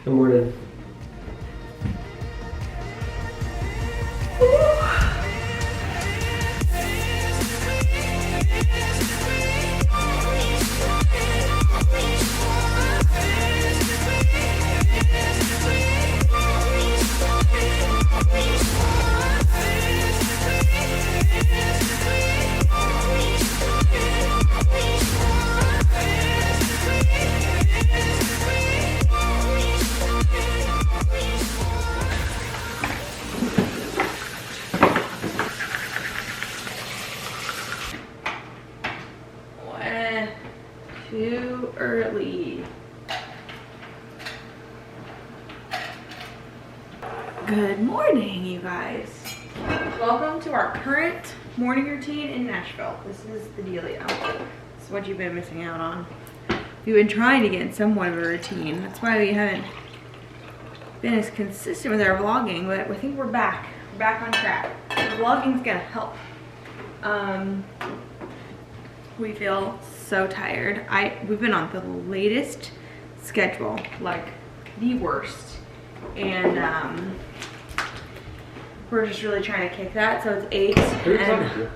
Good morning. Too early. Good morning, you guys. Welcome to our current morning routine in Nashville. This is the dealio. This is what you've been missing out on. We've been trying to get in somewhat of a routine. That's why we haven't been as consistent with our vlogging, but I think we're back. We're back on track. The vlogging's gonna help. We feel so tired. We've been on the latest schedule, like the worst, and we're just really trying to kick that. So it's 8. Who are you talking to?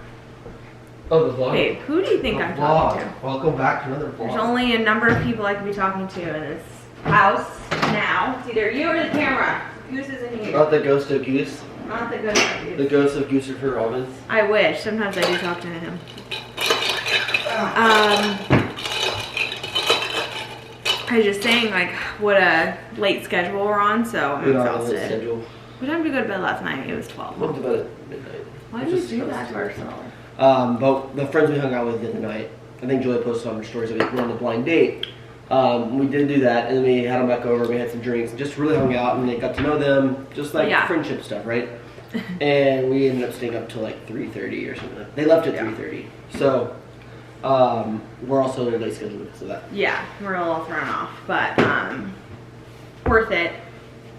Oh, the vlog. Babe, who do you think I'm talking to? Welcome back to another vlog. There's only a number of people I can be talking to in this house now. It's either you or the camera. Goose isn't here. Not the ghost of Goose. Not the ghost of Goose. The ghost of Goose for Robbins. I wish. Sometimes I do talk to him. I was just saying, like, what a late schedule we're on, so I'm exhausted. What time did we go to bed last night? It was 12. We went to bed at midnight. Why did we do that to ourselves? But the friends we hung out with the other night, I think Julia posted on her stories that we went on a blind date. We did do that, and then we had them back over, we had some drinks, and just really hung out, and they got to know them, just like friendship stuff, right? And we ended up staying up till like 3:30 or something. They left at 3:30. So, we're also in a late schedule because of that. Yeah, we're a little thrown off, but worth it.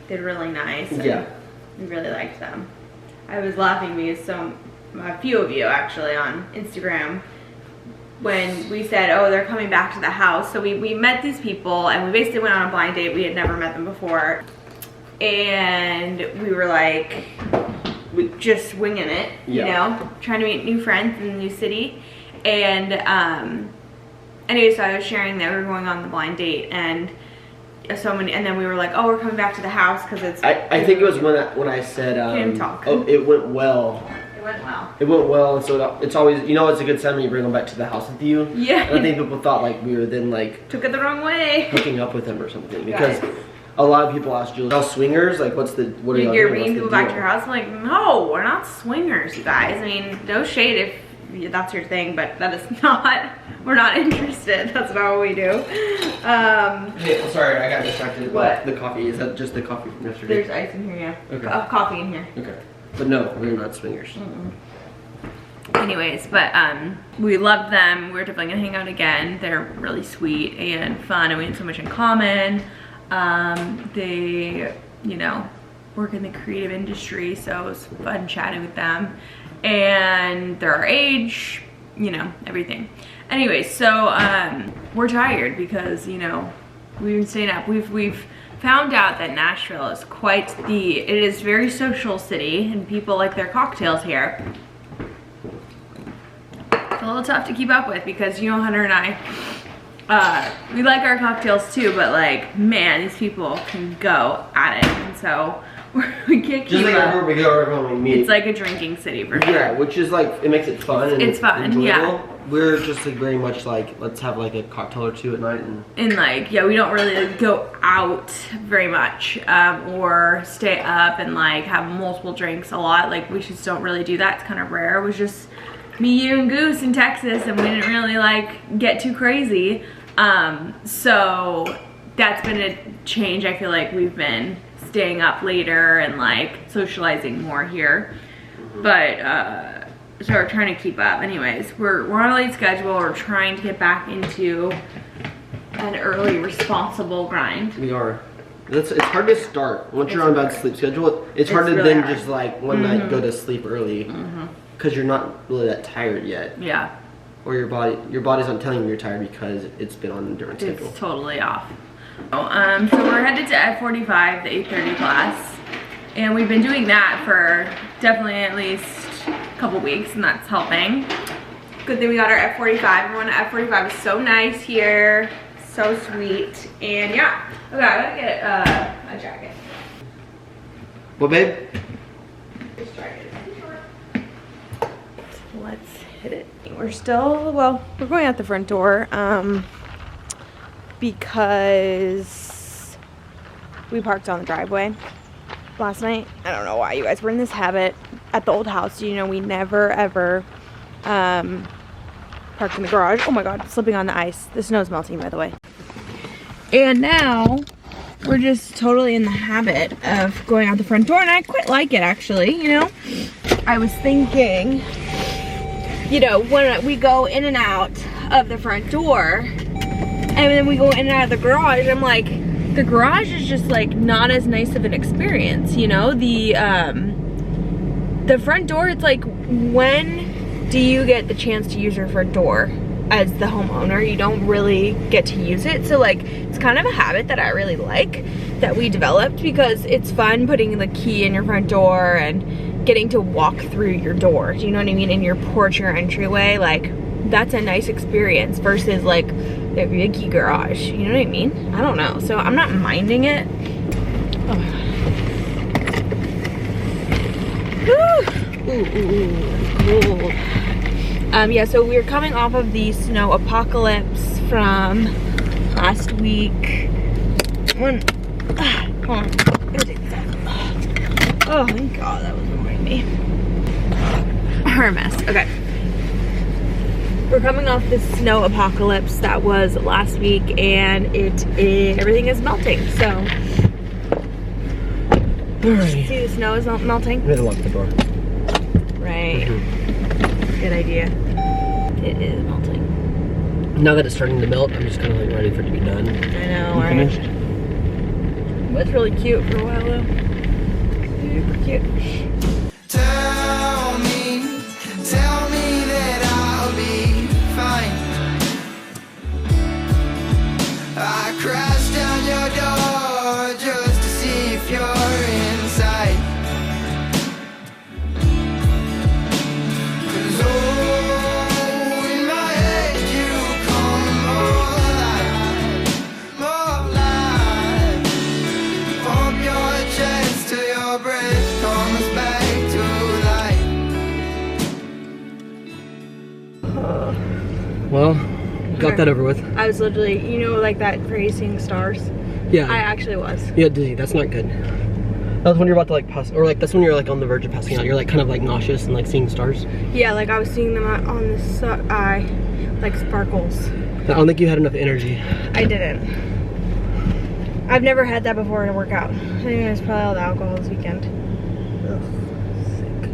Did really nice. Yeah. We really liked them. I was laughing because a few of you actually on Instagram, when we said, oh, they're coming back to the house. So we met these people and we basically went on a blind date. We had never met them before. And we were like, just winging it, you know, trying to meet new friends in a new city. And anyway, so I was sharing that we were going on the blind date, and and then we were like, oh, we're coming back to the house because it's. I think it was when I said, oh, it went well. It went well. It went well, and so it's always, you know, it's a good sign when you bring them back to the house with you. Yeah. And I think people thought like we were then like took it the wrong way, hooking up with them or something, because a lot of people ask Julie, swingers, like what are y'all You're doing? bringing people back to your house. I'm like, no, we're not swingers, you guys. I mean, no shade if that's your thing, but that is not, we're not interested. That's not what we do. Hey, sorry, I got distracted. What? The coffee, is that just the coffee from yesterday? There's ice in here, yeah. Okay. Coffee in here. Okay. But no, we're not swingers. Anyways, but we loved them. We're definitely gonna hang out again. They're really sweet and fun, and we had so much in common. They, you know, work in the creative industry, so it was fun chatting with them. And they're our age, you know, everything. Anyway, so we're tired because, you know, we've been staying up. We've found out that Nashville is it is very social city, and people like their cocktails here. It's a little tough to keep up with because, you know, Hunter and I, we like our cocktails too, but like, man, these people can go at it, and so we can't keep just like up. everywhere we go, everyone we meet. It's like a drinking city for sure. Yeah, which is like, it makes it fun. It's fun, enjoyable. yeah. We're just like very much like, let's have like a cocktail or two at night. And like, yeah, we don't really like, go out very much or stay up and like have multiple drinks a lot. Like, we just don't really do that. It's kind of rare. It was just me, you, and Goose in Texas, and we didn't really like get too crazy. So that's been a change. I feel like we've been staying up later and like socializing more here, but so we're trying to keep up. Anyways, we're on a late schedule. We're trying to get back into an early responsible grind. We are. It's hard to start once you're on a bad sleep schedule. It's hard to really then hard. just like one night go to sleep early because you're not really that tired yet. Yeah. Or your body's not telling you you're tired because it's been on a different schedule. It's totally off. So we're headed to F45, the 8:30 class, and we've been doing that for definitely at least a couple weeks, and that's helping. Good thing we got our F45. Everyone at F45 is so nice here, so sweet, and yeah. Okay, I gotta get a jacket. What, babe? This jacket is too short. Let's hit it. We're still, well, we're going out the front door because we parked on the driveway last night. I don't know why, you guys. We're in this habit at the old house. You know, we never ever parked in the garage. Oh my god, slipping on the ice. The snow's melting, by the way. And now we're just totally in the habit of going out the front door, and I quite like it, actually. You know, I was thinking, you know, when we go in and out of the front door and then we go in and out of the garage, I'm like, the garage is just like not as nice of an experience, you know? The front door, it's like, when do you get the chance to use your front door as the homeowner? You don't really get to use it. So like, it's kind of a habit that I really like that we developed, because it's fun putting the key in your front door and getting to walk through your door, do you know what I mean, in your porch or entryway. Like, that's a nice experience versus like the Vicky garage, you know what I mean? I don't know, so I'm not minding it. Oh my god. Ooh, cool. Yeah, so we're coming off of the snow apocalypse from last week. Hold on, I'm gonna take this off. Oh, thank god, that was annoying me. Her mess. Okay. We're coming off this snow apocalypse that was last week, and everything is melting, so. Alrighty. See, the snow is not melting? We had to lock the door. Right. Good idea. It is melting. Now that it's starting to melt, I'm just kind of like ready for it to be done. I know, You right? finished? It was really cute for a while though. Super cute. Tell me that I'll be fine. I crashed down your door just to see if you're inside. 'Cause oh, in my head you come more alive. Pump your chest till your breath comes back to life. Well, got that over with. I was literally, you know, like that phrase, seeing stars? Yeah. I actually was. Yeah, dizzy. That's not good. That's when you're about to like pass, or like that's when you're like on the verge of passing out. You're like kind of like nauseous and like seeing stars. Yeah, like I was seeing them on the eye, like sparkles. I don't think you had enough energy. I didn't. I've never had that before in a workout. I think it's probably all the alcohol this weekend. Ugh, sick.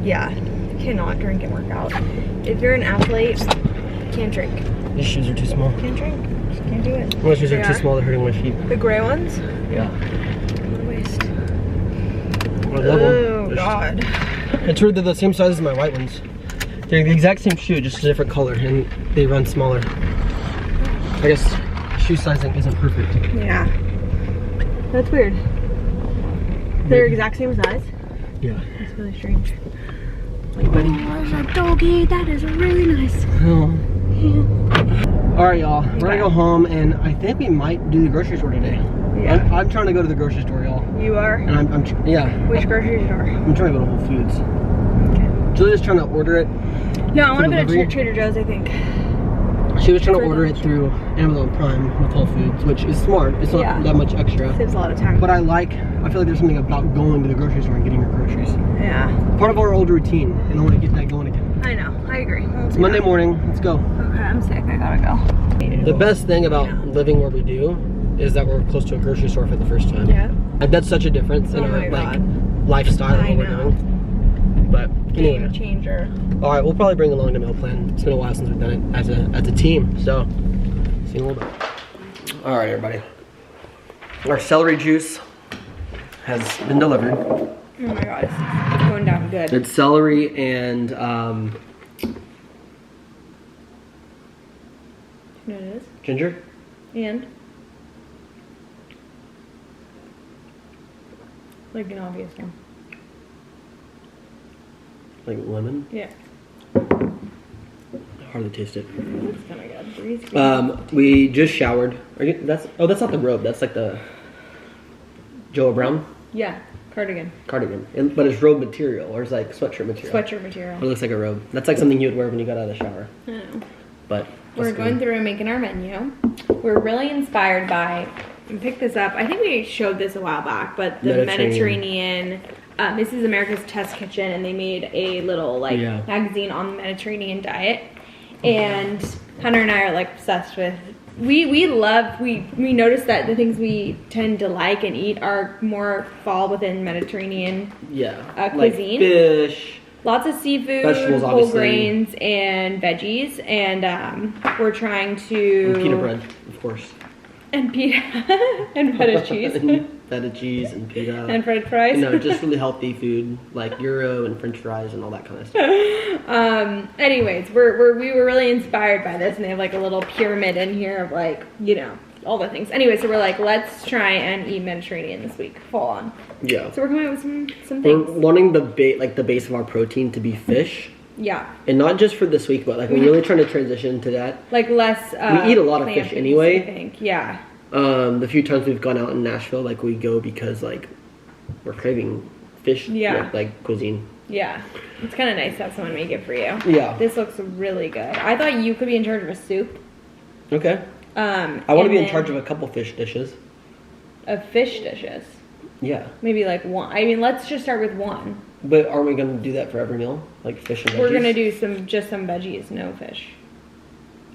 Yeah, you cannot drink and work out. If you're an athlete, can't drink. These shoes are too small. Can't drink. Just can't do it. My shoes are too small. They're hurting my feet. The gray ones? Yeah. What a waste. I love them. Oh They're god. It's weird, they're the same size as my white ones. They're the exact same shoe, just a different color, and they run smaller. I guess shoe sizing isn't perfect. Yeah. That's weird. They're exact same size? Yeah. That's really strange. Hey, buddy. Oh, there's a doggy. That is really nice. Oh. Yeah. All right, y'all. We're gonna go home, and I think we might do the grocery store today. Yeah. I'm trying to go to the grocery store, y'all. You are? And yeah. Which grocery store? I'm trying to go to Whole Foods. Okay. Julia's trying to order it. No, I want to go to delivery. Trader Joe's, I think. She was trying to For order it lunch. through Amazon Prime with Whole Foods, which is smart. It's not Yeah. that much extra. Saves a lot of time. But I feel like there's something about going to the grocery store and getting your groceries. Yeah. Part of our old routine, and I want to get that going again. I know. I agree. It's Monday morning. Let's go. Okay, I'm sick. I gotta go. The best thing about living where we do is that we're close to a grocery store for the first time. Yeah. Like, that's such a difference in Oh our my like God. lifestyle I and what we're know. doing. But anyway, Game changer. all right, we'll probably bring along the meal plan. It's been a while since we've done it as a team, so see you in a little bit. All right, everybody. Our celery juice has been delivered. Oh my god, it's going down good. It's celery and No, it is. Ginger? And? Like an obvious one. Like lemon? Yeah. Hardly taste it. That's kind of good. We just showered. That's not the robe. That's like the Joe Brown? Yeah, cardigan. Cardigan. But it's robe material, or it's like sweatshirt material. Sweatshirt material. It looks like a robe. That's like something you would wear when you got out of the shower. I know. But We're going through and making our menu. We're really inspired by, and picked this up, I think we showed this a while back, but the Mediterranean this is America's Test Kitchen, and they made a little magazine on the Mediterranean diet. And Hunter and I are like obsessed with, we noticed that the things we tend to like and eat are more fall within Mediterranean cuisine. Like fish. Lots of seafood, vegetables, whole obviously. grains, and veggies. And we're trying to... And pita bread, of course. And pita. And feta cheese. Feta cheese and pita. And french fries. No, just really healthy food, like gyro and french fries and all that kind of stuff. Anyways, we were really inspired by this, and they have like a little pyramid in here of like, you know, all the things. Anyway, so we're like, let's try and eat Mediterranean this week, full on. Yeah. So we're coming up with some We're things. wanting the base of our protein to be fish. Yeah. And not just for this week, but like we're really trying to transition to that. Like less. We eat a lot of fish anyway. I think. Yeah. The few times we've gone out in Nashville, like we go because like we're craving fish, like cuisine. Yeah, it's kind of nice to have someone make it for you. Yeah. This looks really good. I thought you could be in charge of a soup. Okay. I want to be in charge of a couple fish dishes. Of fish dishes. Yeah. Maybe like one. I mean, let's just start with one. But are we going to do that for every meal? Like fish and veggies? We're gonna do just some veggies, no fish.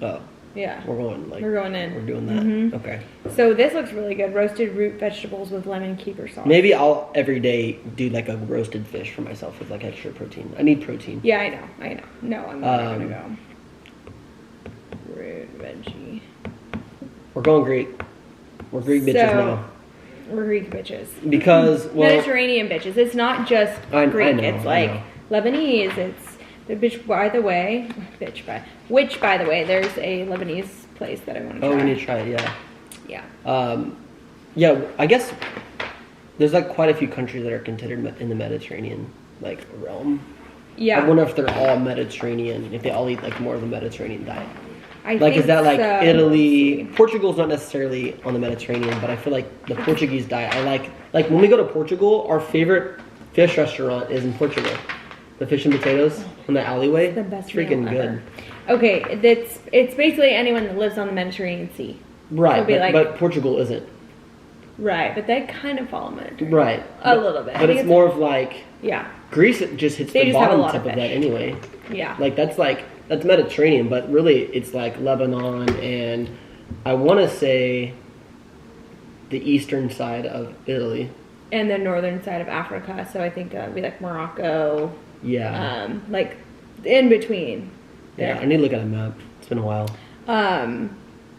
Oh. Yeah. We're going in. We're doing that. Okay. So this looks really good. Roasted root vegetables with lemon keeper sauce. Maybe I'll every day do like a roasted fish for myself with like extra protein. I need protein. Yeah, I know. No, I'm not gonna go. Root veggie. We're going Greek. We're Greek bitches now. We're Greek bitches. Because, well... Mediterranean bitches. It's not just Greek. I know, it's like Lebanese. It's the which, by the way, there's a Lebanese place that I want to try. Oh, we need to try it, yeah. Yeah. Yeah, I guess there's like quite a few countries that are considered in the Mediterranean like realm. Yeah. I wonder if they're all Mediterranean, if they all eat like more of a Mediterranean diet. I Like, think is that like so. Italy? Portugal's not necessarily on the Mediterranean, but I feel like the Portuguese diet, I like when we go to Portugal, our favorite fish restaurant is in Portugal. The fish and potatoes on the alleyway. It's the best freaking meal good. ever. Okay, it's basically anyone that lives on the Mediterranean Sea. Right, It'll be but Portugal isn't. Right, but they kind of follow Mediterranean. Right. A little bit. But it's more of like, yeah. Greece, it just hits They the just have a bottom lot tip of of that fish. anyway. Yeah. Like that's Mediterranean, but really it's like Lebanon and I want to say the eastern side of Italy. And the northern side of Africa, so I think it'd be like Morocco. Yeah. Like in between. Yeah, there. I need to look at a map. It's been a while.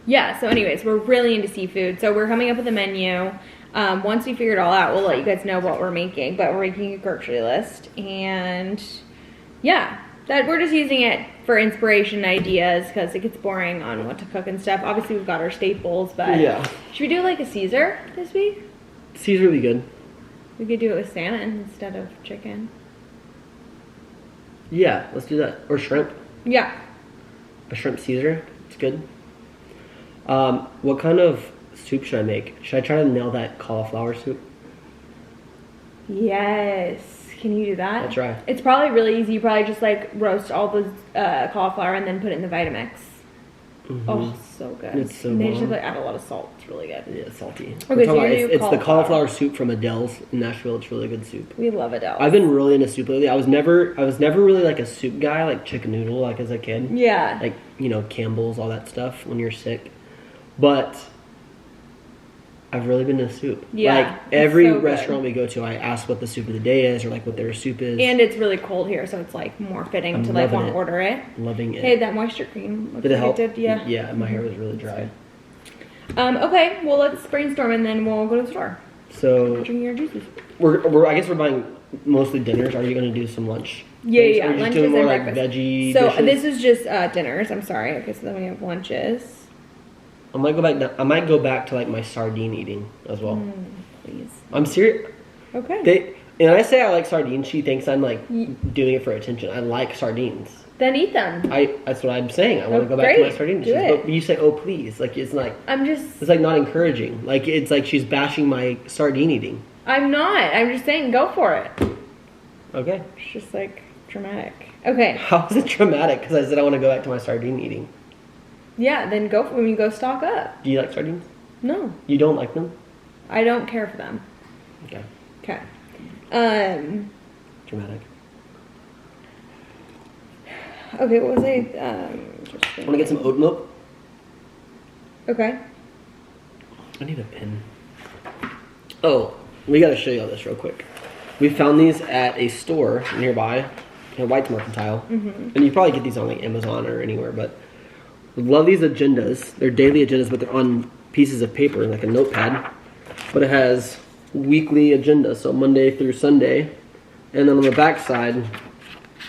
Yeah, so anyways, we're really into seafood. So we're coming up with a menu. Once we figure it all out, we'll let you guys know what we're making. But we're making a grocery list. And yeah, that we're just using it for inspiration ideas because it gets boring on what to cook and stuff. Obviously, we've got our staples, but Yeah. should we do like a Caesar this week? Caesar would be good. We could do it with salmon instead of chicken. Yeah, let's do that. Or shrimp. Yeah. A shrimp Caesar. It's good. What kind of soup should I make? Should I try to nail that cauliflower soup? Yes. Can you do that? I'll try. It's probably really easy. You probably just like roast all the cauliflower and then put it in the Vitamix. Mm-hmm. Oh, so good. It's so and they just bomb. like add a lot of salt. It's really good. Yeah, it's salty. Okay, so We're talking you're about- gonna do it's the cauliflower. cauliflower soup from Adele's in Nashville. It's really good soup. We love Adele. I've been really into soup lately. I was never really like a soup guy, like chicken noodle, like as a kid. Yeah. Like, Campbell's, all that stuff when you're sick. But I've really been into soup. Yeah, Like it's every so good. restaurant we go to, I ask what the soup of the day is or like what their soup is. And it's really cold here, so it's like more fitting I'm to like loving want to it. order it. Loving it. Hey, that moisture cream. Looks Did it like help? Did, yeah. Yeah, my hair was really dry. Okay, well let's brainstorm and then we'll go to the store. So Drinking our juices. I guess we're buying mostly dinners. Are you gonna do some lunch? Yeah, things? yeah. Or are you just Lunches doing more and like breakfast. veggie So dishes? this is just dinners. I'm sorry. Okay, so then we have lunches. I might go back. I might go back to like my sardine eating as well. Please. I'm serious. Okay. And I say I like sardines. She thinks I'm like doing it for attention. I like sardines. Then eat them. That's what I'm saying. I want to go back to my sardines. But you say, "Oh, please!" Like it's like it's like not encouraging. Like it's like she's bashing my sardine eating. I'm not. I'm just saying, go for it. Okay. It's just like dramatic. Okay. How is it dramatic? Because I said I want to go back to my sardine eating. Yeah, then go when you go stock up. Do you like sardines? No. You don't like them? I don't care for them. Okay. Okay. Dramatic. Okay, what was I? Want to get some oat milk? Okay. I need a pen. Oh, we got to show you all this real quick. We found these at a store nearby, in White's Mercantile, and you probably get these on like Amazon or anywhere. But we love these agendas. They're daily agendas, but they're on pieces of paper, like a notepad. But it has weekly agenda, so Monday through Sunday, and then on the back side,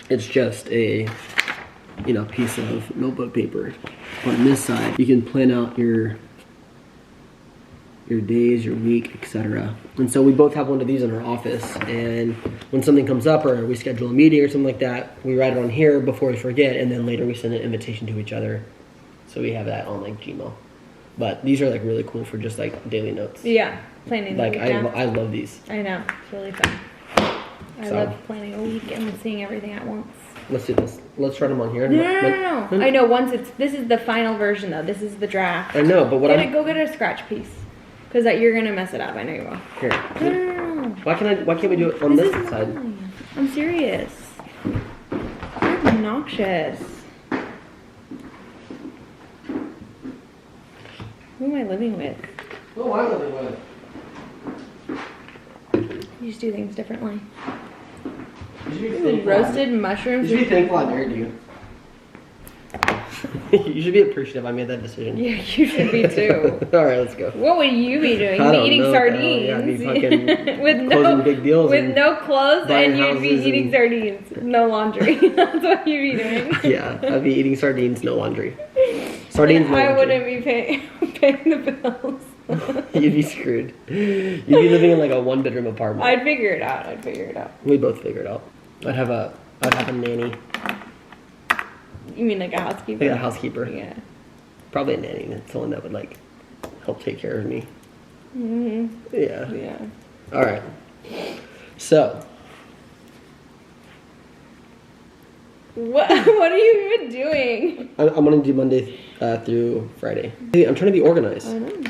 it's just a piece of notebook paper. On this side, you can plan out your days, your week, etc. And so we both have one of these in our office, and when something comes up or we schedule a meeting or something like that, we write it on here before we forget, and then later we send an invitation to each other. So we have that on like Gmail. But these are like really cool for just like daily notes. Yeah, planning the like week. I love these. I know, it's really fun. I love planning a week and seeing everything at once. Let's do this. Let's write them on here. No. I know. This is the final version though. This is the draft. I know, but what go get a scratch piece, because you're gonna mess it up. I know you will. Here. No. Why can't we do it on this side? I'm serious. You're obnoxious. Who am I living with? Who am I living with? You just do things differently. Ooh, roasted mushrooms. You should be thankful I married you. You should be appreciative I made that decision. Yeah, you should be too. Alright, let's go. What would you be doing? You'd be eating sardines. Yeah, I'd be fucking with closing big deals. With no clothes, and you'd be eating sardines. No laundry. That's what you'd be doing. Yeah, I'd be eating sardines, no laundry. Sardines, no laundry. I wouldn't be paying the bills. You'd be screwed. You'd be living in like a one-bedroom apartment. I'd figure it out. We both figure it out. I'd have a nanny. You mean like a housekeeper? Like a housekeeper. Yeah. Probably a nanny. That's someone that would like help take care of me. Mm-hmm. Yeah. Yeah. All right. So. What are you even doing? I'm gonna do Monday through Friday. I'm trying to be organized. I know.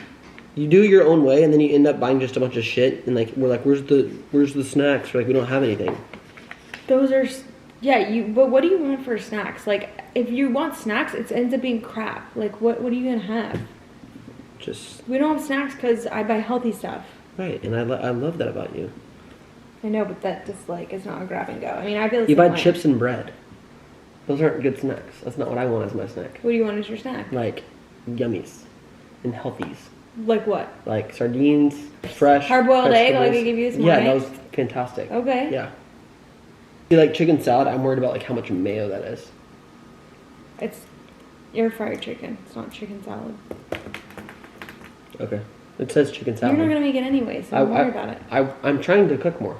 You do your own way, and then you end up buying just a bunch of shit, and like we're like, where's the snacks? We're like, we don't have anything. Those are, yeah. But what do you want for snacks? Like, if you want snacks, it ends up being crap. Like, what are you gonna have? We don't have snacks because I buy healthy stuff. Right, and I love that about you. I know, but that just like is not a grab and go. I mean, I feel the you same buy way. chips and bread. Those aren't good snacks. That's not what I want as my snack. What do you want as your snack? Like yummies and healthies. Like what? Like sardines, fresh. Hard-boiled egg, like I give you this morning? Yeah, that was fantastic. Okay. Yeah. You like chicken salad? I'm worried about like how much mayo that is. It's air fried chicken. It's not chicken salad. Okay. It says chicken salad. You're not gonna make it anyway, so don't worry about it. I'm trying to cook more.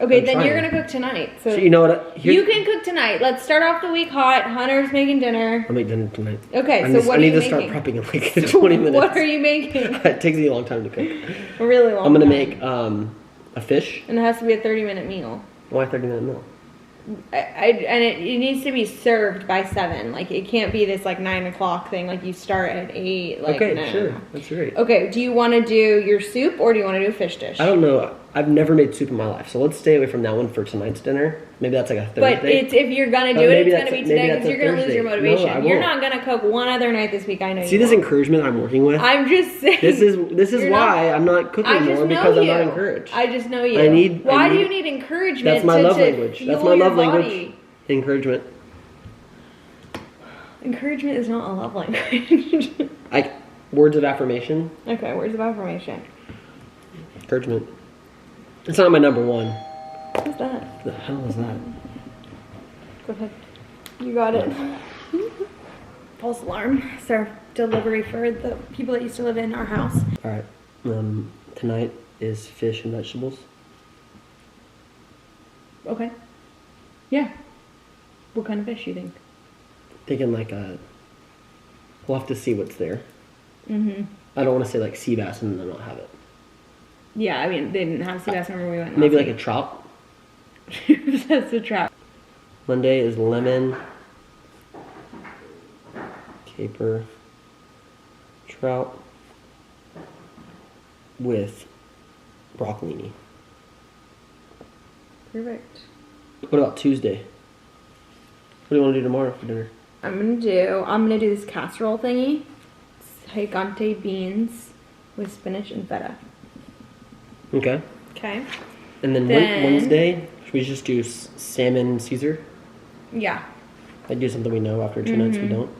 Okay, then you're gonna cook tonight. So you know what? You can cook tonight. Let's start off the week hot. Hunter's making dinner. I'll make dinner tonight. Okay, what are you making? I need to start prepping in like 20 minutes. What are you making? It takes me a long time to cook. A really long time. I'm gonna make a fish. And it has to be a 30-minute meal. Why 30-minute meal? And it needs to be served by 7. Like, it can't be this like 9 o'clock thing. Like, you start at 8. Like, okay, no. sure, that's great. Okay, do you want to do your soup or do you want to do a fish dish? I don't know. I've never made soup in my life, so let's stay away from that one for tonight's dinner. Maybe that's like a Thursday. But if you're gonna do it, it's gonna be today because you're gonna lose your motivation. No, you're not gonna cook one other night this week. I know. See this encouragement I'm working with? I'm just saying. This is why I'm not cooking more because I'm not encouraged. I just know you. Why do you need encouragement? That's my love language. That's my love language. Encouragement. Encouragement is not a love language. Like words of affirmation. Okay, words of affirmation. Encouragement. It's not my number one. What's that? What the hell is that? Go ahead. You got it. false alarm. It's our delivery for the people that used to live in our house. All right. Tonight is fish and vegetables. Okay. Yeah. What kind of fish do you think? Thinking like we'll have to see what's there. Mm-hmm. I don't want to say like sea bass and then not have it. Yeah, I mean, they didn't have sea bass whenever we went. Maybe like a trout. That's a trout. Monday is lemon, caper, trout with broccolini. Perfect. What about Tuesday? What do you want to do tomorrow for dinner? I'm gonna do this casserole thingy. It's gigante beans with spinach and feta. Okay. Okay. And then Wednesday, should we just do salmon Caesar? Yeah. Like do something we know after 2 nights we don't.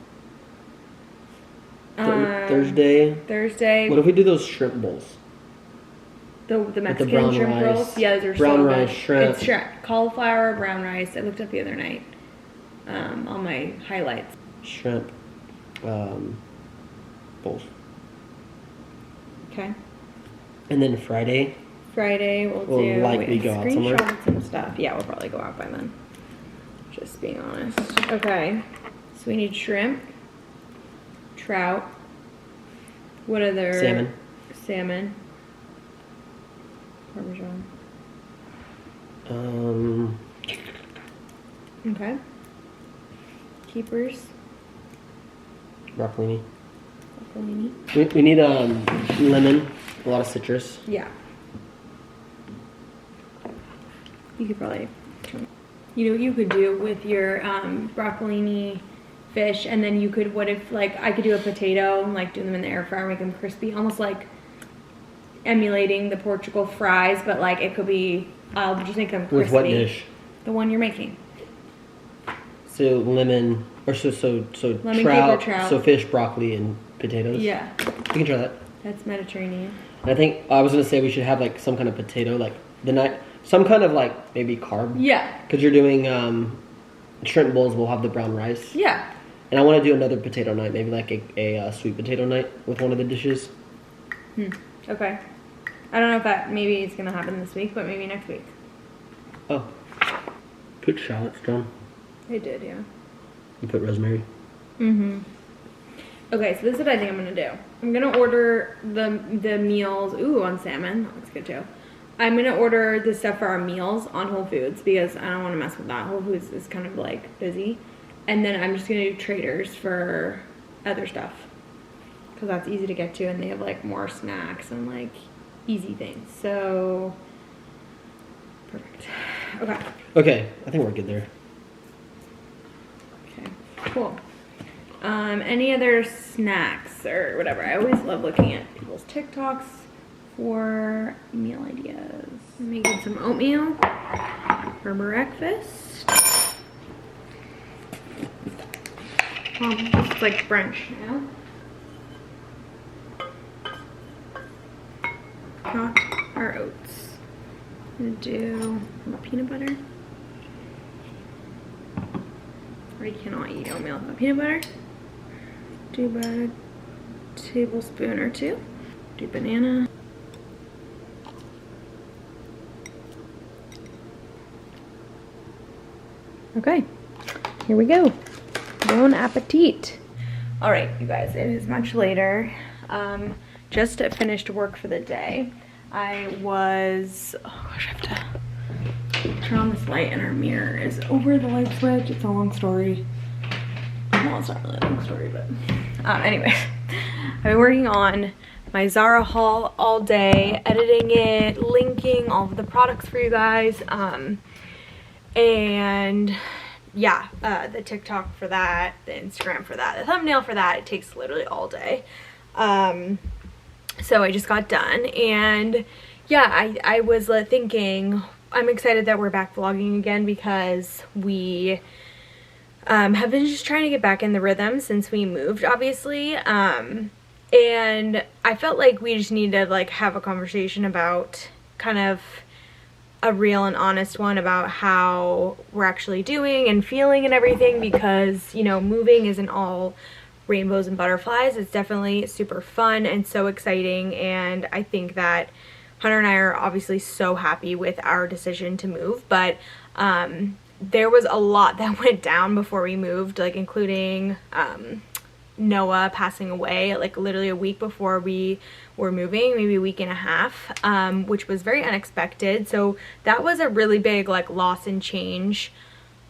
Thursday. What if we do those shrimp bowls? The Mexican brown shrimp rice. rolls? Yeah, those are Brown so rice, good. shrimp. It's shrimp. Cauliflower, brown rice. I looked up the other night. On my highlights. Shrimp bowls. Okay. And then Friday we'll likely go out somewhere. Screenshot some stuff. Yeah, we'll probably go out by then. Just being honest. Okay. So we need shrimp, trout. What other? Salmon. Parmesan. Okay. Keepers. Broccolini. Broccolini. We need lemon, a lot of citrus. Yeah. You could probably, you know what you could do with your broccolini fish, and then you could, what if, like, I could do a potato and like do them in the air fryer, make them crispy, almost like emulating the Portugal fries, but like it could be, I'll just make them crispy. With what dish? The one you're making. So lemon, or so Lemon, trout, caper, trout. so fish, broccoli, and potatoes. Yeah. We can try that. That's Mediterranean. And I think I was gonna say we should have like some kind of potato, like some kind of like maybe carb. Yeah. Because you're doing shrimp bowls, we'll have the brown rice. Yeah. And I want to do another potato night, maybe like a sweet potato night with one of the dishes. Okay. I don't know if that maybe it's gonna happen this week, but maybe next week. Oh. Put shallots down. I did, yeah. You put rosemary. Okay, so this is what I think I'm gonna do. I'm gonna order the meals. Ooh, on salmon. That looks good too. I'm gonna order the stuff for our meals on Whole Foods because I don't want to mess with that. Whole Foods is kind of like busy, and then I'm just gonna do Traders for other stuff because that's easy to get to, and they have like more snacks and like easy things. So perfect. Okay. Okay, I think we're good there. Okay. Cool. Any other snacks or whatever? I always love looking at people's TikToks for meal ideas. I'm making some oatmeal for breakfast. It's like brunch, you know? Got our oats. I'm gonna do peanut butter. I cannot eat oatmeal without peanut butter. Do about a tablespoon or two. Do banana. Okay, here we go. Bon appetit. All right, you guys, it is much later. Just finished work for the day. I was, oh gosh, I have to turn on this light and our mirror is over the light switch. It's a long story. Well, it's not really a long story, but anyway, I've been working on my Zara haul all day, editing it, linking all of the products for you guys, and yeah, the TikTok for that, the Instagram for that, the thumbnail for that. It takes literally all day. So I just got done, and yeah, I was thinking, I'm excited that we're back vlogging again because we have been just trying to get back in the rhythm since we moved, obviously, and I felt like we just need to like have a conversation about kind of a real and honest one about how we're actually doing and feeling and everything, because, you know, moving isn't all rainbows and butterflies. It's definitely super fun and so exciting, and I think that Hunter and I are obviously so happy with our decision to move, but there was a lot that went down before we moved, like including Noah passing away like literally a week before we were moving, maybe a week and a half, which was very unexpected. So that was a really big like loss and change.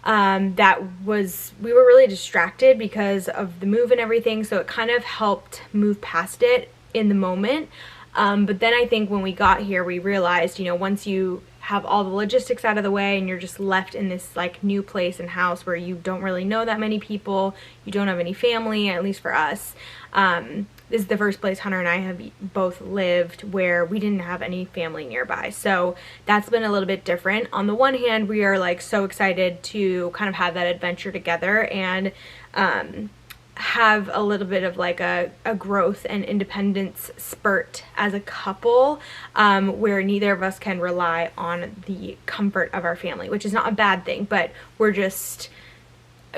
We were really distracted because of the move and everything, so it kind of helped move past it in the moment. But then I think when we got here, we realized, you know, once you have all the logistics out of the way and you're just left in this like new place and house where you don't really know that many people, you don't have any family, at least for us. This is the first place Hunter and I have both lived where we didn't have any family nearby. So that's been a little bit different. On the one hand, we are like so excited to kind of have that adventure together and have a little bit of like a growth and independence spurt as a couple, where neither of us can rely on the comfort of our family, which is not a bad thing, but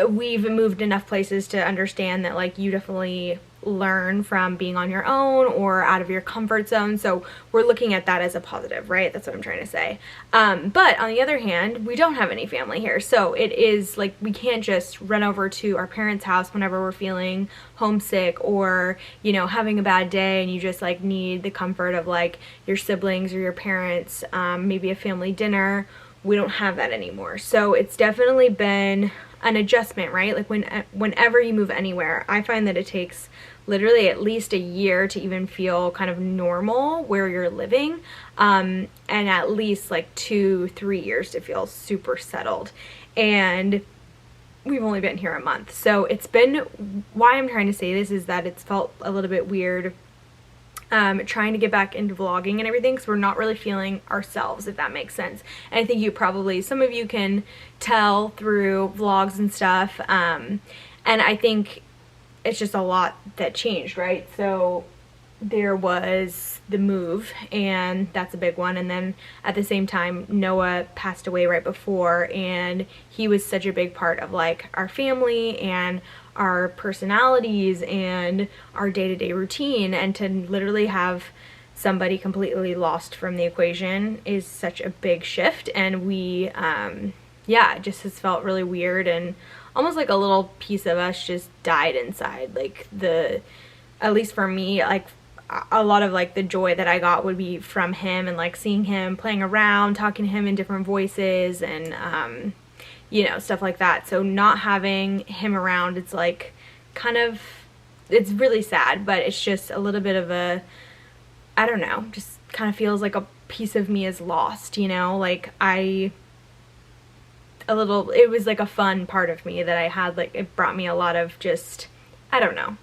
we've moved enough places to understand that like you definitely learn from being on your own or out of your comfort zone. So we're looking at that as a positive, right? That's what I'm trying to say. But on the other hand, we don't have any family here. So it is like we can't just run over to our parents' house whenever we're feeling homesick or, you know, having a bad day and you just like need the comfort of like your siblings or your parents, maybe a family dinner. We don't have that anymore. So it's definitely been an adjustment, right? Like whenever you move anywhere, I find that it takes literally at least a year to even feel kind of normal where you're living, and at least like 2-3 years to feel super settled. And we've only been here a month. So it's been, why I'm trying to say this is that it's felt a little bit weird trying to get back into vlogging and everything, because we're not really feeling ourselves, if that makes sense. And I think some of you can tell through vlogs and stuff, and I think it's just a lot that changed, right? So there was the move, and that's a big one, and then at the same time Noah passed away right before, and he was such a big part of like our family and our personalities and our day-to-day routine, and to literally have somebody completely lost from the equation is such a big shift. And we yeah, it just has felt really weird, and almost like a little piece of us just died inside. Like at least for me, like a lot of like the joy that I got would be from him and like seeing him playing around, talking to him in different voices, and you know, stuff like that. So not having him around, it's like kind of, it's really sad, but it's just a little bit of a, I don't know, just kind of feels like a piece of me is lost, you know? Like it was like a fun part of me that I had, like it brought me a lot of just, I don't know,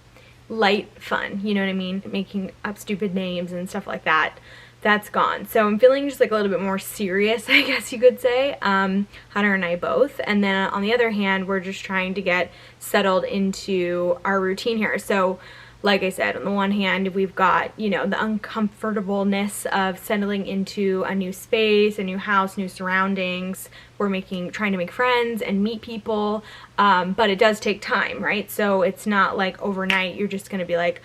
light fun, you know what I mean? Making up stupid names and stuff like that. That's gone. So I'm feeling just like a little bit more serious, I guess you could say, Hunter and I both. And then on the other hand, we're just trying to get settled into our routine here. So like I said, on the one hand, we've got, you know, the uncomfortableness of settling into a new space, a new house, new surroundings. We're trying to make friends and meet people, but it does take time, right? So it's not like overnight you're just gonna be like,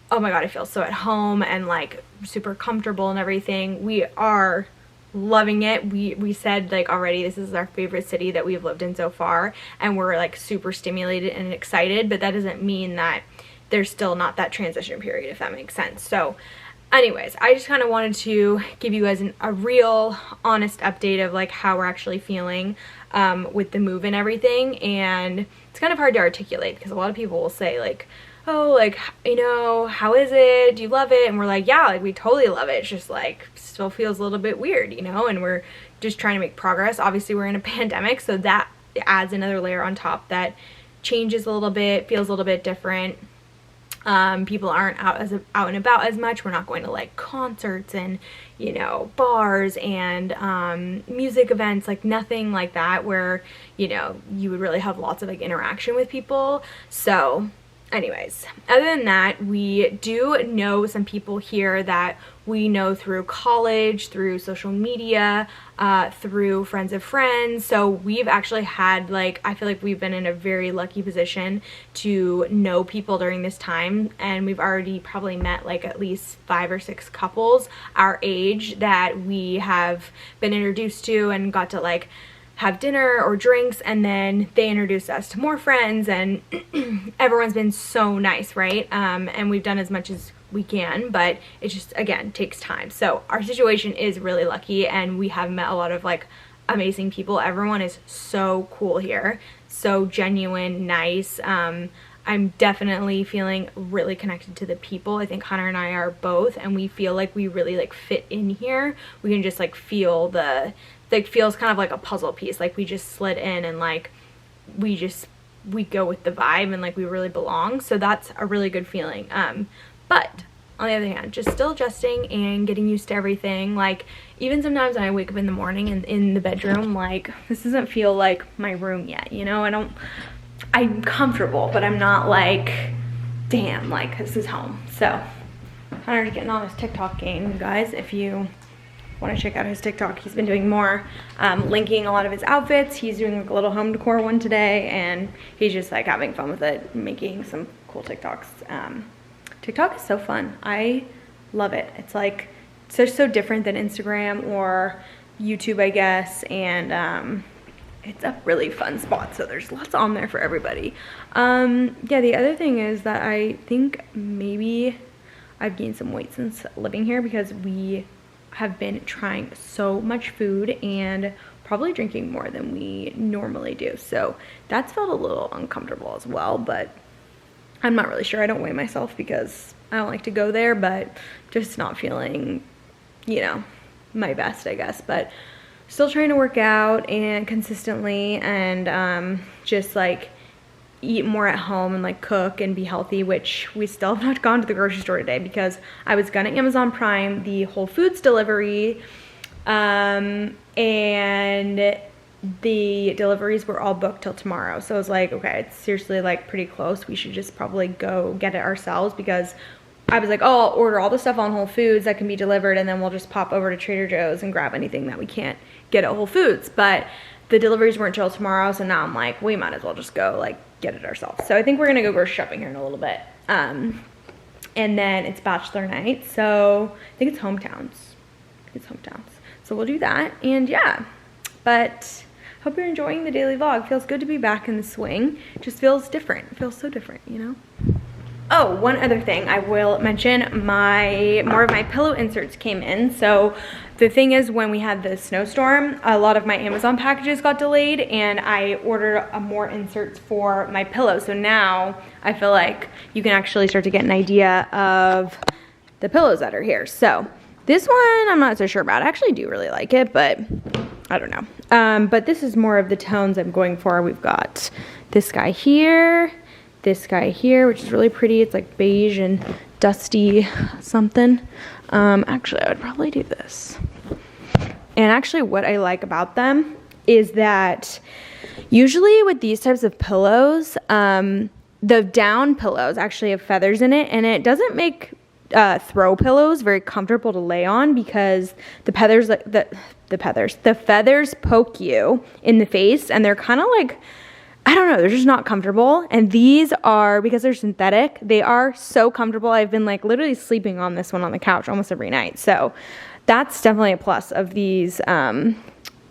oh my god, I feel so at home and like super comfortable and everything. We are loving it. We said like already this is our favorite city that we've lived in so far, and we're like super stimulated and excited, but that doesn't mean that there's still not that transition period, if that makes sense. So anyways, I just kind of wanted to give you guys a real honest update of like how we're actually feeling with the move and everything. And it's kind of hard to articulate because a lot of people will say like, oh, like, you know, how is it? Do you love it? And we're like, yeah, like we totally love it. It's just like still feels a little bit weird, you know, and we're just trying to make progress. Obviously we're in a pandemic, so that adds another layer on top that changes a little bit, feels a little bit different. People aren't out and about as much. We're not going to like concerts and, you know, bars and music events, like nothing like that where, you know, you would really have lots of like interaction with people. So anyways, other than that, we do know some people here that we know through college, through social media, through friends of friends. So we've actually had, like, I feel like we've been in a very lucky position to know people during this time, and we've already probably met like at least 5 or 6 couples our age that we have been introduced to and got to like have dinner or drinks, and then they introduced us to more friends, and everyone's been so nice, right? And we've done as much as we can, but it just, again, takes time. So our situation is really lucky, and we have met a lot of like amazing people. Everyone is so cool here, so genuine, nice. I'm definitely feeling really connected to the people. I think Hunter and I are both, and we feel like we really like fit in here. We can just like feel the, like, feels kind of like a puzzle piece, like we just slid in, and like we go with the vibe, and like we really belong. So that's a really good feeling. But on the other hand, just still adjusting and getting used to everything. Like, even sometimes when I wake up in the morning and in the bedroom, like, this doesn't feel like my room yet, you know? I'm comfortable, but I'm not like, damn, like this is home. So Hunter's getting on his TikTok game, you guys. If you want to check out his TikTok, he's been doing more linking a lot of his outfits. He's doing like a little home decor one today, and he's just like having fun with it, making some cool TikToks. TikTok is so fun. I love it. It's like so different than Instagram or YouTube, I guess, and it's a really fun spot, so there's lots on there for everybody. Yeah, the other thing is that I think maybe I've gained some weight since living here, because we have been trying so much food and probably drinking more than we normally do. So that's felt a little uncomfortable as well, but I'm not really sure. I don't weigh myself because I don't like to go there, but just not feeling, you know, my best, I guess. But still trying to work out and consistently, and just like eat more at home and like cook and be healthy, which we still have not gone to the grocery store today because I was gonna Amazon Prime the Whole Foods delivery, and the deliveries were all booked till tomorrow. So I was like, okay, it's seriously like pretty close. We should just probably go get it ourselves, because I was like, oh, I'll order all the stuff on Whole Foods that can be delivered, and then we'll just pop over to Trader Joe's and grab anything that we can't get at Whole Foods. But the deliveries weren't till tomorrow, so now I'm like, we might as well just go like get it ourselves. So I think we're gonna go grocery shopping here in a little bit. And then it's bachelor night, so I think it's hometowns. So we'll do that, and yeah. But hope you're enjoying the daily vlog. Feels good to be back in the swing. Just feels different. It feels so different, you know? Oh, one other thing I will mention, more of my pillow inserts came in. So the thing is, when we had the snowstorm, a lot of my Amazon packages got delayed, and I ordered more inserts for my pillow. So now I feel like you can actually start to get an idea of the pillows that are here. So this one I'm not so sure about. I actually do really like it, but I don't know. But this is more of the tones I'm going for. We've got this guy here, this guy here, which is really pretty. It's like beige and dusty something. Actually, I would probably do this. And actually what I like about them is that usually with these types of pillows, the down pillows actually have feathers in it, and it doesn't make throw pillows very comfortable to lay on, because the feathers poke you in the face, and they're kind of like, I don't know, they're just not comfortable. And these are, because they're synthetic, they are so comfortable. I've been like literally sleeping on this one on the couch almost every night. So that's definitely a plus of these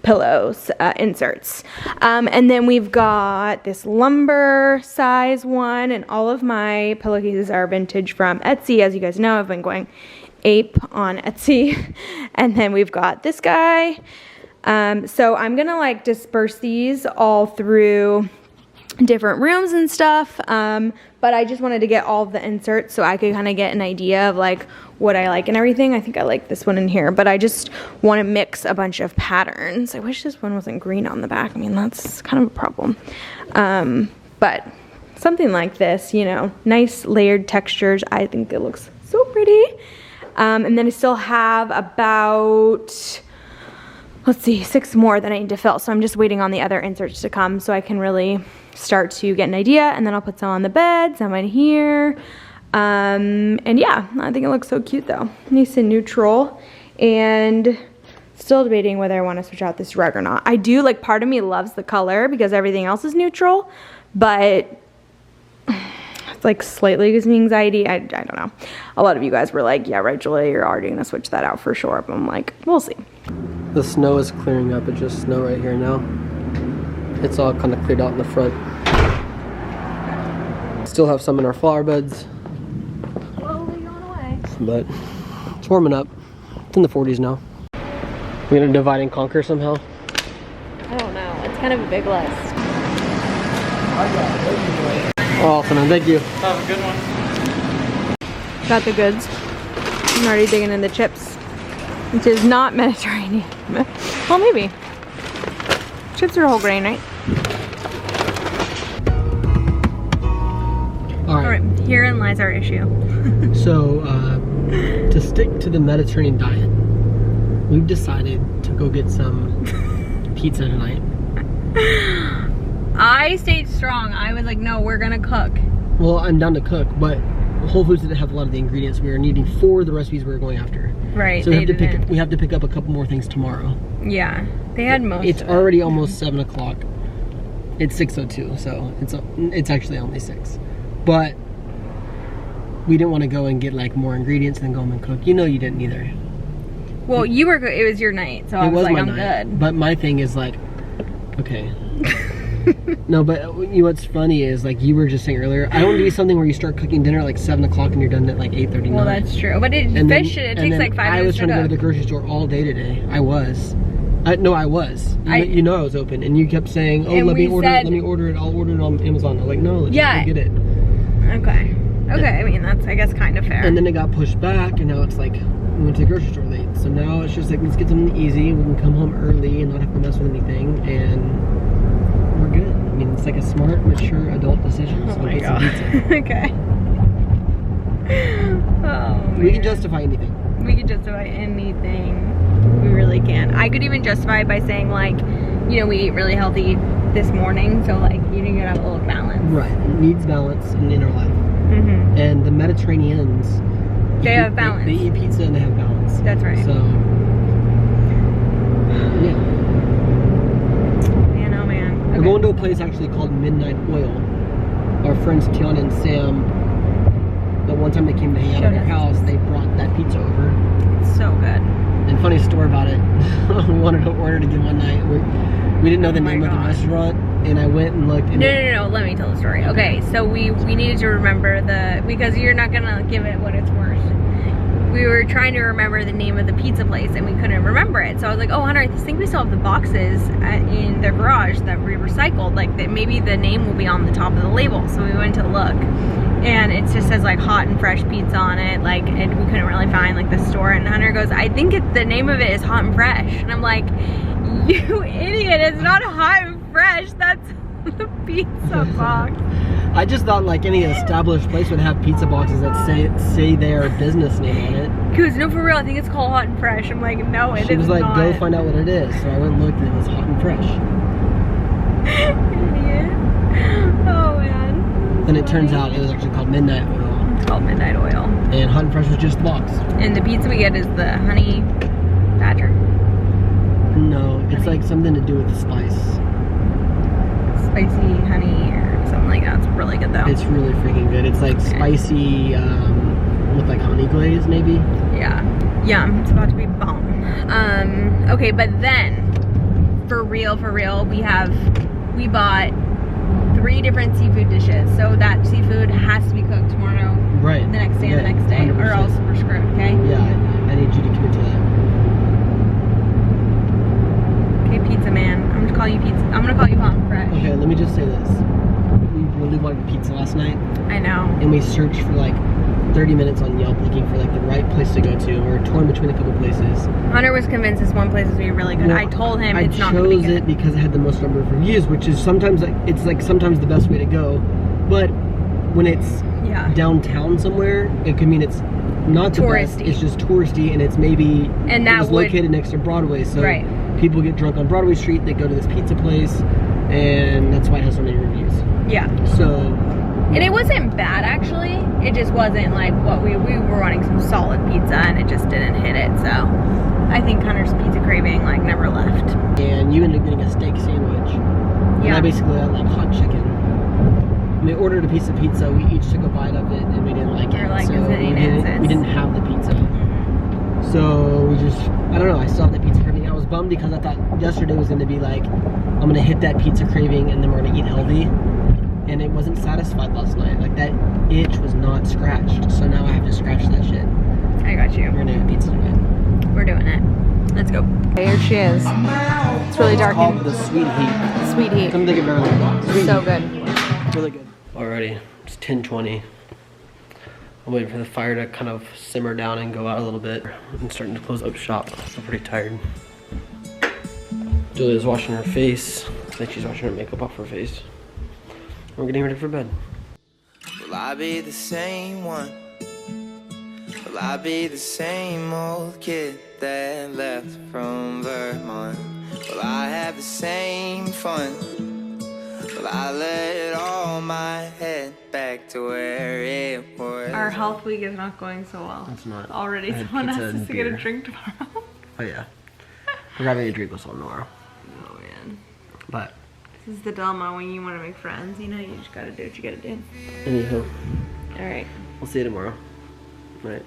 pillows inserts. And then we've got this lumber size one, and all of my pillowcases are vintage from Etsy. As you guys know, I've been going ape on Etsy. And then we've got this guy. So I'm gonna like disperse these all through different rooms and stuff, but I just wanted to get all of the inserts so I could kind of get an idea of like what I like and everything. I think I like this one in here, but I just want to mix a bunch of patterns. I wish this one wasn't green on the back. I mean, that's kind of a problem, but something like this, you know, nice layered textures. I think it looks so pretty. And then I still have about, let's see, 6 more that I need to fill. So I'm just waiting on the other inserts to come so I can really start to get an idea, and then I'll put some on the bed, some in here. And yeah, I think it looks so cute though. Nice and neutral. And still debating whether I want to switch out this rug or not. I do, like, part of me loves the color because everything else is neutral, but it's like slightly gives me anxiety. I don't know. A lot of you guys were like, yeah, right, Julia, you're already gonna switch that out for sure. But I'm like, we'll see. The snow is clearing up. It's just snow right here now. It's all kind of cleared out in the front. Still have some in our flower beds. Slowly going away. But it's warming up. It's in the 40s now. We're gonna divide and conquer somehow. I don't know. It's kind of a big list. Oh, awesome. Thank you. Have a good one. Got the goods. I'm already digging in the chips, which is not Mediterranean. Well, maybe. Chips are whole grain, right? All right. Herein lies our issue. So, to stick to the Mediterranean diet, we've decided to go get some pizza tonight. I stayed strong. I was like, no, we're gonna cook. Well, I'm down to cook, but Whole Foods didn't have a lot of the ingredients we were needing for the recipes we were going after. Right. So we have to pick up a couple more things tomorrow. Yeah, they had most. It's already almost 7 o'clock. It's 6:02, so it's actually only 6. But we didn't want to go and get like more ingredients and then go home and cook. You know, you didn't either. Well, you were. It was your night, so I was like, I'm good. But my thing is like, okay. No, but you know what's funny is like you were just saying earlier, I don't want to do something where you start cooking dinner at like 7 o'clock and you're done at like 8:39. Well, that's true. But it takes like 5 minutes. I was trying to go to the grocery store all day today. I was. You know I was open, and you kept saying, "Oh, let me order it. I'll order it on Amazon." I'm like, "No, let's just go get it." Okay. I mean, that's, I guess, kind of fair. And then it got pushed back, and now it's like we went to the grocery store late. So now it's just like, let's get something easy. We can come home early and not have to mess with anything, and we're good. I mean, it's like a smart, mature adult decision. So my God. Okay. Oh, man. We can justify anything. We can justify anything. We really can. I could even justify it by saying, like, you know, we eat really healthy this morning, so like you need to have a little balance. Right. It needs balance in our life. Mm-hmm. And the Mediterraneans, they have balance. They eat pizza and they have balance. That's right. So, yeah. Man, oh man. Okay. We're going to a place actually called Midnight Oil. Our friends Tiana and Sam, the one time they came to hang out at our house, they brought that pizza over. It's so good. And funny story about it, we wanted to order it again one night. We didn't know the name of the restaurant, and I went and looked. And no, let me tell the story. Okay, so we needed to remember because you're not gonna give it what it's worth. We were trying to remember the name of the pizza place, and we couldn't remember it. So I was like, oh, Hunter, I think we still have the boxes in the garage that we recycled. Like, that maybe the name will be on the top of the label. So we went to look. And it just says like hot and fresh pizza on it, like, and we couldn't really find like the store. And Hunter goes, I think the name of it is Hot and Fresh. And I'm like, you idiot, it's not Hot and Fresh, that's the pizza box. I just thought like any established place would have pizza boxes that say their business name on it. He goes, no, for real, I think it's called Hot and Fresh. I'm like, no, it is not. She was like, go find out what it is. So I went and looked and it was Hot and Fresh. Idiot. Oh man. And it turns out it was actually called Midnight Oil. It's called Midnight Oil. And Hot and Fresh was just the box. And the pizza we get is the honey badger. No, it's like something to do with the spice. Spicy honey or something like that. It's really good though. It's really freaking good. It's like spicy with like honey glaze maybe. Yeah. Yum. It's about to be bomb. Okay, but then for real, we bought 3 different seafood dishes. So that seafood has to be cooked tomorrow. Right. The next day and the next day. 100%. Or else we're screwed, okay? Yeah, I need you to commit to that. Okay, pizza man. I'm gonna call you pizza. I'm gonna call you Hot and Fresh. Okay, let me just say this. We really wanted pizza last night. I know. And we searched for like 30 minutes on Yelp looking for like the right place to go to. We were torn between a couple places. Hunter was convinced this one place is gonna be really good. Well, I told him it's not gonna be good. I chose it because it had the most number of reviews, which is sometimes sometimes the best way to go. But when it's downtown somewhere, it could mean it's not the best. It's just touristy, and it's maybe located next to Broadway. So people get drunk on Broadway Street. They go to this pizza place, and that's why it has so many reviews. Yeah. So. And it wasn't bad actually. It just wasn't like what we were wanting some solid pizza and it just didn't hit it. So I think Hunter's pizza craving like never left. And you ended up getting a steak sandwich. And I basically had like hot chicken. And we ordered a piece of pizza. We each took a bite of it and we didn't like it. Like, so we didn't have the pizza. Mm-hmm. So we just, I don't know, I still have the pizza craving. I was bummed because I thought yesterday was going to be like, I'm going to hit that pizza craving and then we're going to eat healthy. And it wasn't satisfied last night. Like that itch was not scratched. So now I have to scratch that shit. I got you. We're gonna have pizza tonight. We're doing it. Let's go. Here she is. It's really dark. It's called the sweet heat. Sweet heat. Something they can barely walk. So good. Really good. Alrighty, it's 10:20. I'm waiting for the fire to kind of simmer down and go out a little bit. I'm starting to close up shop. I'm pretty tired. Julia's washing her face. I think she's washing her makeup off her face. We're getting ready for bed. Will I be the same one? Will I be the same old kid that left from Vermont? Will I have the same fun? Will I let all my head back to where it was? Our health week is not going so well. It's not. Already someone asked us to get a drink tomorrow. Oh yeah. We're grabbing a drink with someone tomorrow. Oh man. But this is the dilemma when you want to make friends. You know, you just gotta do what you gotta do. anywho. Alright. We'll see you tomorrow. All right.